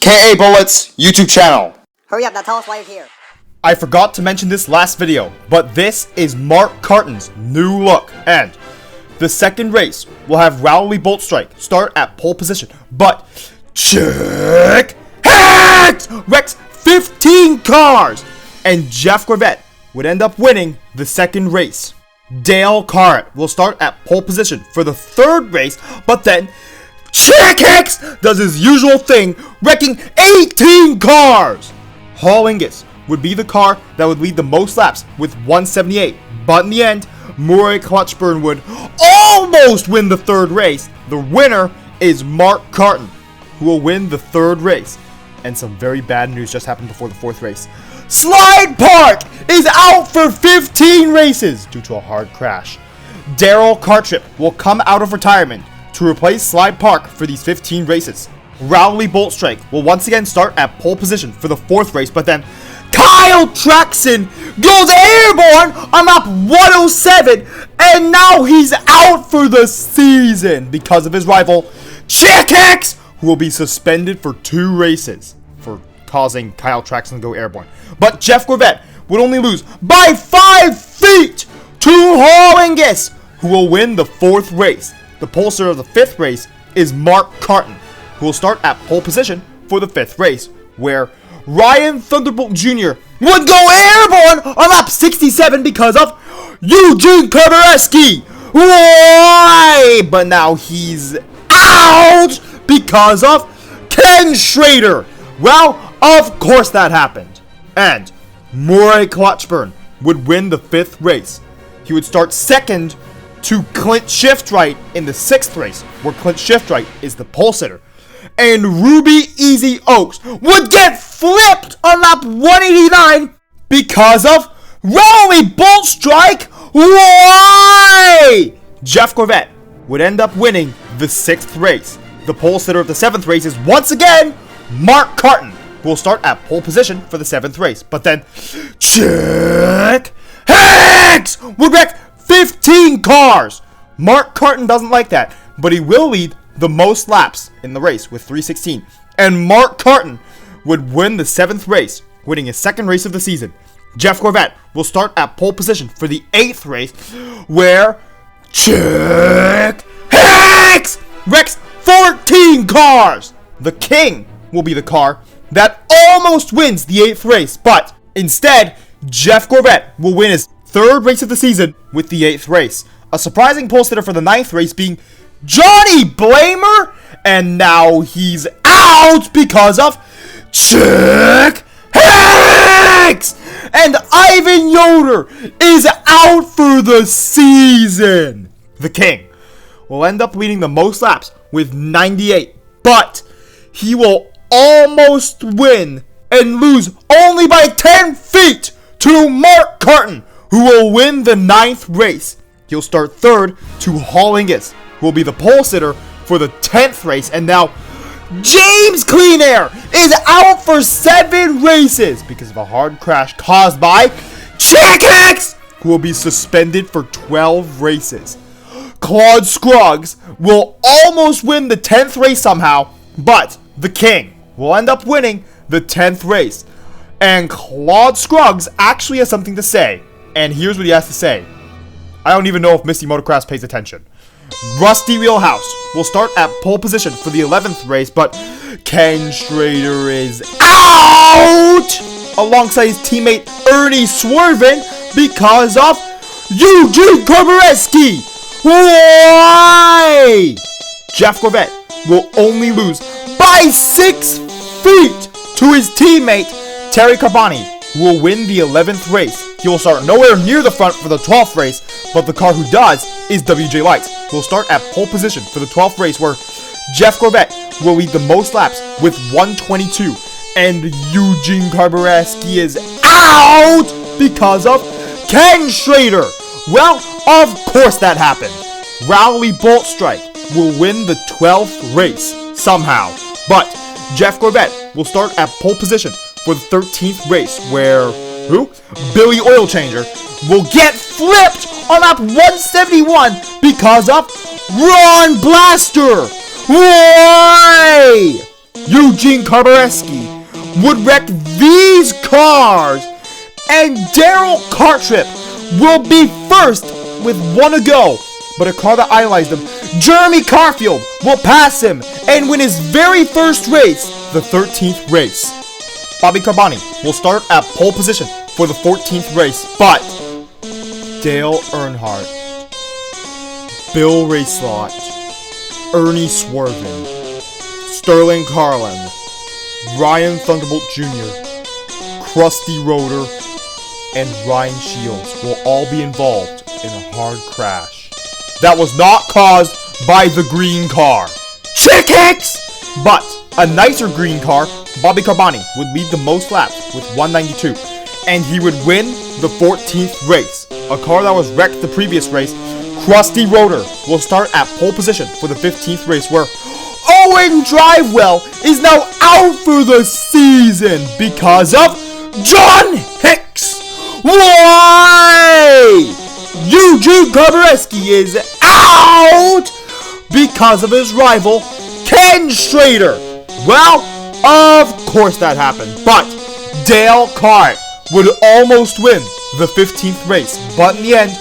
KA Bullets YouTube channel. Hurry up, now tell us why you're here. I forgot to mention this last video, but this is Mark Carton's new look, and the second race will have Rowley Bolt Strike start at pole position, but check Hex wrecks 15 cars, and Jeff Corvette would end up winning the second race. Dale Carrot will start at pole position for the third race, but then Chick Hicks does his usual thing, wrecking 18 cars. Hall Ingus would be the car that would lead the most laps with 178, but in the end, Raceray Clutchburn would almost win the third race. The winner is Mark Carton, who will win the third race. And some very bad news just happened before the fourth race. Slide Park is out for 15 races due to a hard crash. Daryl Cartrip will come out of retirement to replace Slide Park for these 15 races. Rowley Bolt Strike will once again start at pole position for the fourth race, but then Kyle Traxon goes airborne on lap 107, and now he's out for the season because of his rival Chick Hicks, who will be suspended for 2 races for causing Kyle Traxon to go airborne. But Jeff Corvette would only lose by 5 feet to Hall Ingus, who will win the fourth race. The pole sitter of the fifth race is Mark Carton, who will start at pole position for the fifth race, where Ryan Thunderbolt Jr. would go airborne on lap 67 because of Eugene Kowarecki. Why? But now he's out because of Ken Schrader. Well, of course that happened. And Raceray Clutchburn would win the fifth race. He would start second to Clint Shiftwright in the sixth race, where Clint Shiftwright is the pole sitter. And Ruby Easy Oaks would get flipped on lap 189 because of Rowley Bolt Strike. Why? Jeff Corvette would end up winning the sixth race. The pole sitter of the seventh race is once again Mark Carton, who will start at pole position for the seventh race. But then Chick Hicks would wreck 15 cars. Mark Carton doesn't like that, but he will lead the most laps in the race with 316. And Mark Carton would win the seventh race, winning his second race of the season. Jeff Corvette will start at pole position for the eighth race, where Chick Hicks wrecks 14 cars. The King will be the car that almost wins the eighth race, but instead, Jeff Corvette will win his third race of the season with the eighth race. A surprising pole sitter for the ninth race being Johnny Blamer, and now he's out because of Chick Hicks! And Ivan Yoder is out for the season. The King will end up leading the most laps with 98, but he will almost win and lose only by 10 feet to Mark Carton, who will win the ninth race. He'll start third to Hall Ingus, who will be the pole sitter for the 10th race. And now James Clean Air is out for 7 races because of a hard crash caused by Chick Hicks, who will be suspended for 12 races. Claude Scruggs will almost win the 10th race somehow, but the King will end up winning the 10th race. And Claude Scruggs actually has something to say, and here's what he has to say. I don't even know if Misty Motocross pays attention. Rusty Wheelhouse will start at pole position for the 11th race, but Ken Schrader is out alongside his teammate Emie Swervan because of Eugene Kowarecki. Why? Jeff Corvette will only lose by 6 feet to his teammate Terry Carboni, who will win the 11th race. He will start nowhere near the front for the 12th race, but the car who does is WJ Lights, who will start at pole position for the 12th race, where Jeff Corvette will lead the most laps with 122. And Eugene Kowarecki is out because of Ken Schrader. Well, of course that happened. Rowley Bolt Strike will win the 12th race somehow, but Jeff Corvette will start at pole position for the 13th race, where Billy Oil Changer will get flipped on lap 171 because of Ron Blaster. Why? Eugene Carboreski would wreck these cars, and Daryl Cartrip will be first with one to go. But a car that idolized him, Jeremy Carfield, will pass him and win his very first race, the 13th race. Bobby Carboni will start at pole position for the 14th race, but Dale Earnhardt, Bill Racelot, Emie Swervan, Sterling Carlin, Ryan Thunderbolt Jr., Krusty Rotor, and Ryan Shields will all be involved in a hard crash that was not caused by the green car. Chickix! But a nicer green car, Bobby Carboni, would lead the most laps with 192, and he would win the 14th race. A car that was wrecked the previous race, Krusty Rotor, will start at pole position for the 15th race, where Owen Drivewell is now out for the season because of John Hicks. Why? Eugene Carboreski is out because of his rival, Ken Schrader. Well, of course that happened, but Dale Cart would almost win the 15th race, but in the end,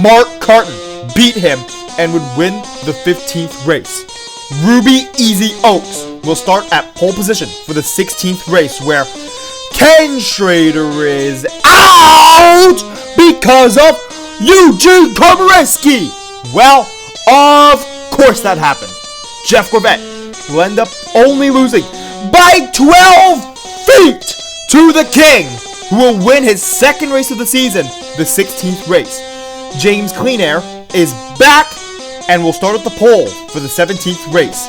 Mark Carton beat him and would win the 15th race. Ruby Easy Oaks will start at pole position for the 16th race, where Ken Schrader is out because of Eugene Carboreski. Well, of course that happened. Jeff Gorvette will end up only losing by 12 feet to the King, who will win his second race of the season, the 16th race. James Cleanair is back and will start at the pole for the 17th race.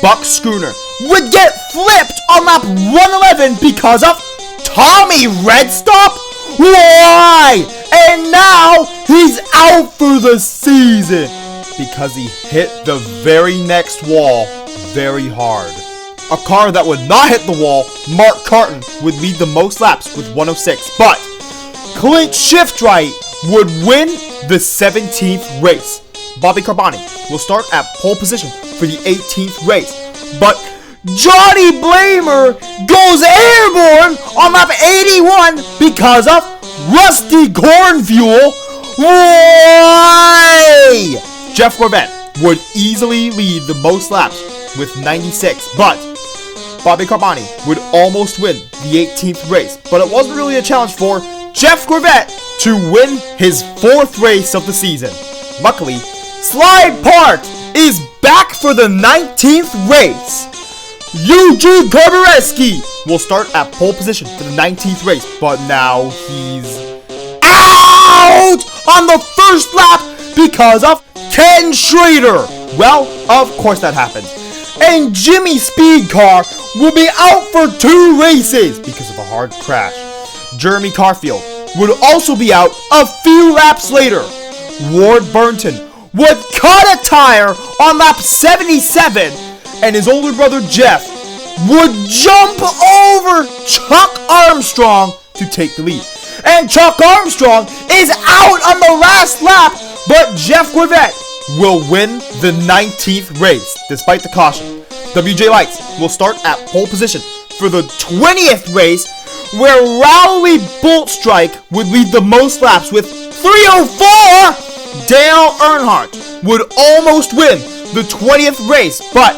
Buck Schooner would get flipped on lap 111 because of Tommy Redstop? Why? And now he's out for the season because he hit the very next wall very hard. A car that would not hit the wall, Mark Carton, would lead the most laps with 106, but Clint Shiftwright would win the 17th race. Bobby Carboni will start at pole position for the 18th race, but Johnny Blamer goes airborne on lap 81 because of Rusty Cornfuel. Why? Jeff Gorvette would easily lead the most laps with 96, but Bobby Carboni would almost win the 18th race, but it wasn't really a challenge for Jeff Gorvette to win his 4th race of the season. Luckily, Slide Park is back for the 19th race. Eugene Carboreski will start at pole position for the 19th race, but now he's out on the first lap because of Ken Schrader. Well, of course that happened. And Jimmy Speedcar will be out for 2 races because of a hard crash. Jeremy Carfield would also be out a few laps later. Ward Burnton would cut a tire on lap 77, and his older brother Jeff would jump over Chuck Armstrong to take the lead. And Chuck Armstrong is out on the last lap, but Jeff Gorvette will win the 19th race despite the caution. WJ Lights will start at pole position for the 20th race, where Rowley Boltstrike would lead the most laps with 304. Dale Earnhardt would almost win the 20th race, but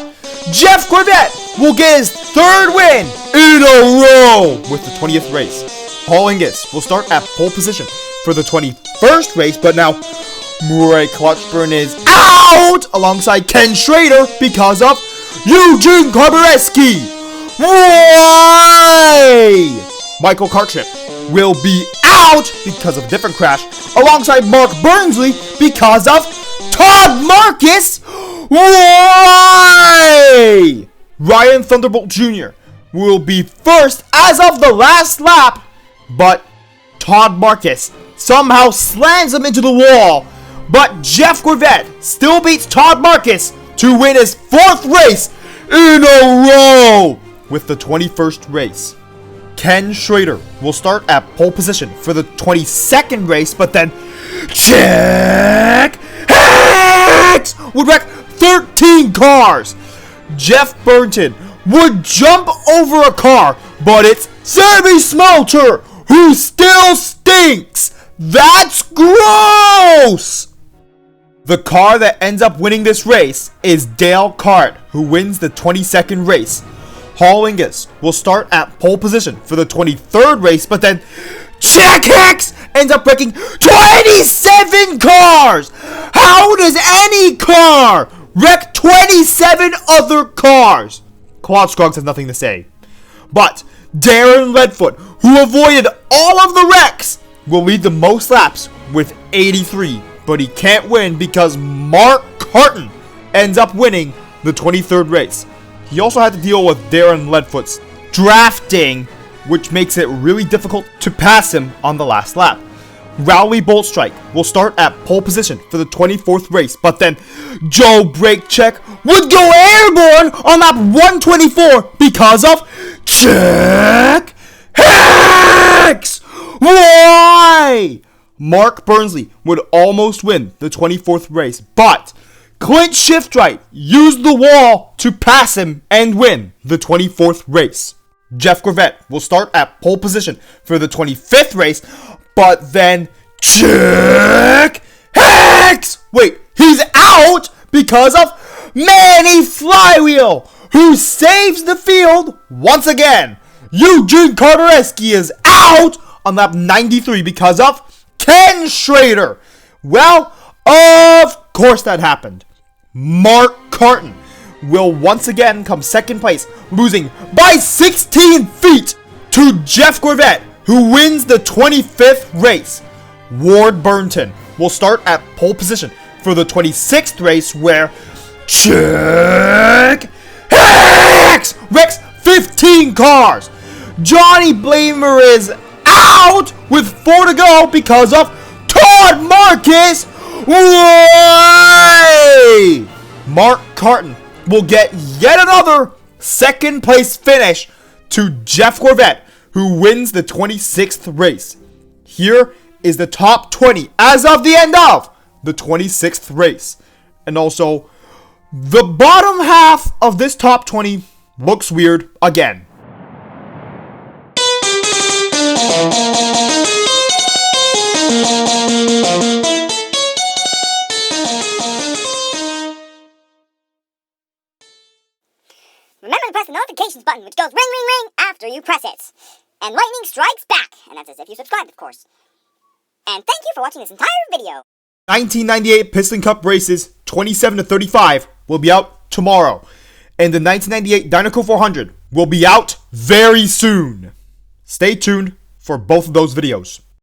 Jeff Gorvette will get his 3rd win in a row with the 20th race. Paul Ingus will start at pole position for the 21st race, but now Raceray Clutchburn is out alongside Ken Schrader because of Eugene Carboreski. Why? Michael Cartrip will be out because of a different crash alongside Mark Burnsley because of Todd Marcus. Why? Ryan Thunderbolt Jr. will be first as of the last lap, but Todd Marcus somehow slams him into the wall. But Jeff Gorvette still beats Todd Marcus to win his 4th race in a row with the 21st race. Ken Schrader will start at pole position for the 22nd race, but then Chick Hicks would wreck 13 cars. Jeff Burton would jump over a car, but it's Sammy Smelter, who still stinks. That's gross! The car that ends up winning this race is Dale Cart, who wins the 22nd race. Hollingus will start at pole position for the 23rd race, but then Jack Hicks ends up breaking 27 cars! How does any car wreck 27 other cars? Claude Scruggs has nothing to say. But Darren Redfoot, who avoided all of the wrecks, will lead the most laps with 83. But he can't win because Mark Carton ends up winning the 23rd race. He also had to deal with Darren Redfoot's drafting, which makes it really difficult to pass him on the last lap. Rowley Boltstrike will start at pole position for the 24th race, but then Joe Brakecheck would go airborne on lap 124 because of Jack Hicks! Why? Mark Burnsley would almost win the 24th race, but Clint Shiftright used the wall to pass him and win the 24th race. Jeff Gorvette will start at pole position for the 25th race, but then Jack Hicks! Wait, he's out because of Manny Flywheel, who saves the field once again. Eugene Cartereski is out on lap 93 because of Ken Schrader. Well, of course that happened. Mark Carton will once again come second place, losing by 16 feet to Jeff Gorvette, who wins the 25th race. Ward Burnton will start at pole position for the 26th race, where Jack Hicks wrecks 15 cars. Johnny Blamer is out with 4 to go because of Todd Marcus. Why? Mark Carton will get yet another second place finish to Jeff Gorvette, who wins the 26th race. Here is the top 20 as of the end of the 26th race. And also, the bottom half of this top 20 looks weird again. Remember to press the notifications button, which goes ring, ring, ring after you press it. And lightning strikes back, and that's as if you subscribed, of course. And thank you for watching this entire video. 1998 Piston Cup Races 27-35 will be out tomorrow. And the 1998 Dynaco 400 will be out very soon. Stay tuned for both of those videos.